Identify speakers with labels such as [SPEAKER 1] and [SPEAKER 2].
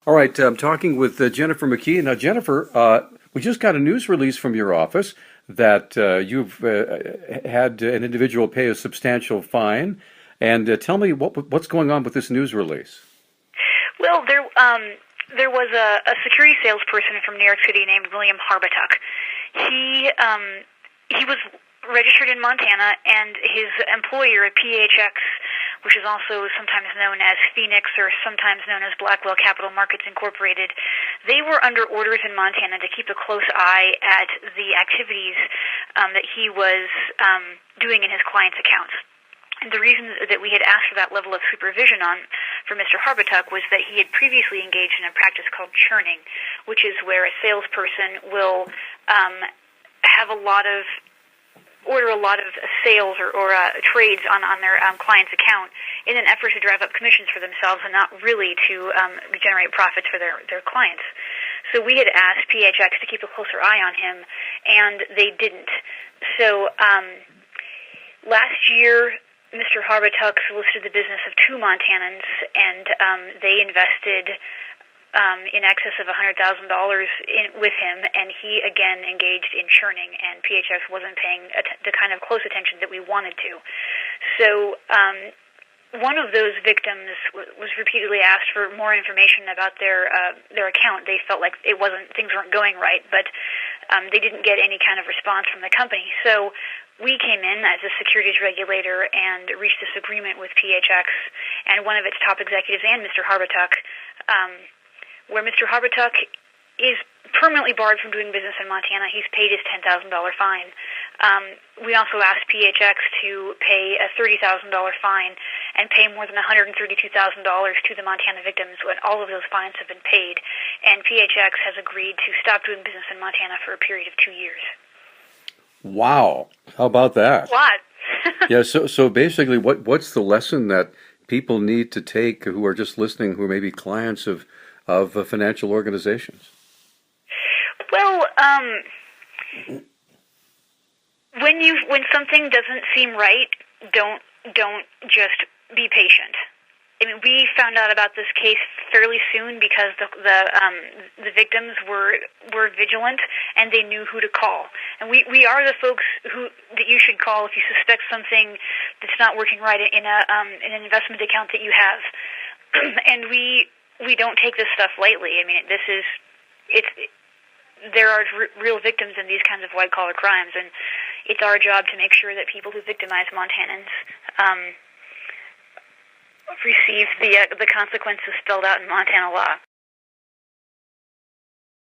[SPEAKER 1] All right, I'm talking with Jennifer McKee. Now, Jennifer, we just got a news release from your office that you've had an individual pay a substantial fine. And tell me what's going on with this news release.
[SPEAKER 2] Well, there was a security salesperson from New York City named William Harbatuk. He was registered in Montana, and his employer, PHX, which is also sometimes known as Phoenix or sometimes known as Blackwell Capital Markets Incorporated, they were under orders in Montana to keep a close eye at the activities that he was doing in his clients' accounts. And the reason that we had asked for that level of supervision for Mr. Harbatuk was that he had previously engaged in a practice called churning, which is where a salesperson will order a lot of sales or trades on their client's account in an effort to drive up commissions for themselves and not really to generate profits for their clients. So we had asked PHX to keep a closer eye on him, and they didn't. So last year, Mr. Harbatuk solicited the business of two Montanans, and they invested in excess of $100,000 with him, and he again engaged in churning, and PHX wasn't paying the kind of close attention that we wanted to. So one of those victims was repeatedly asked for more information about their account. They felt like things weren't going right, but they didn't get any kind of response from the company. So we came in as a securities regulator and reached this agreement with PHX and one of its top executives and Mr. Harbatuk, where Mr. Harbatuk is permanently barred from doing business in Montana. He's paid his $10,000 fine. We also asked PHX to pay a $30,000 fine and pay more than $132,000 to the Montana victims when all of those fines have been paid. And PHX has agreed to stop doing business in Montana for a period of 2 years.
[SPEAKER 1] Wow. How about that?
[SPEAKER 2] A lot.
[SPEAKER 1] Yeah, so basically what's the lesson that people need to take who are just listening, who are maybe clients of financial organizations?
[SPEAKER 2] Well, when something doesn't seem right, don't just be patient. I mean, we found out about this case fairly soon because the victims were vigilant and they knew who to call. And we are the folks that you should call if you suspect something that's not working right in an investment account that you have. And we don't take this stuff lightly. I mean, there are real victims in these kinds of white-collar crimes, and it's our job to make sure that people who victimize Montanans receive the consequences spelled out in Montana law.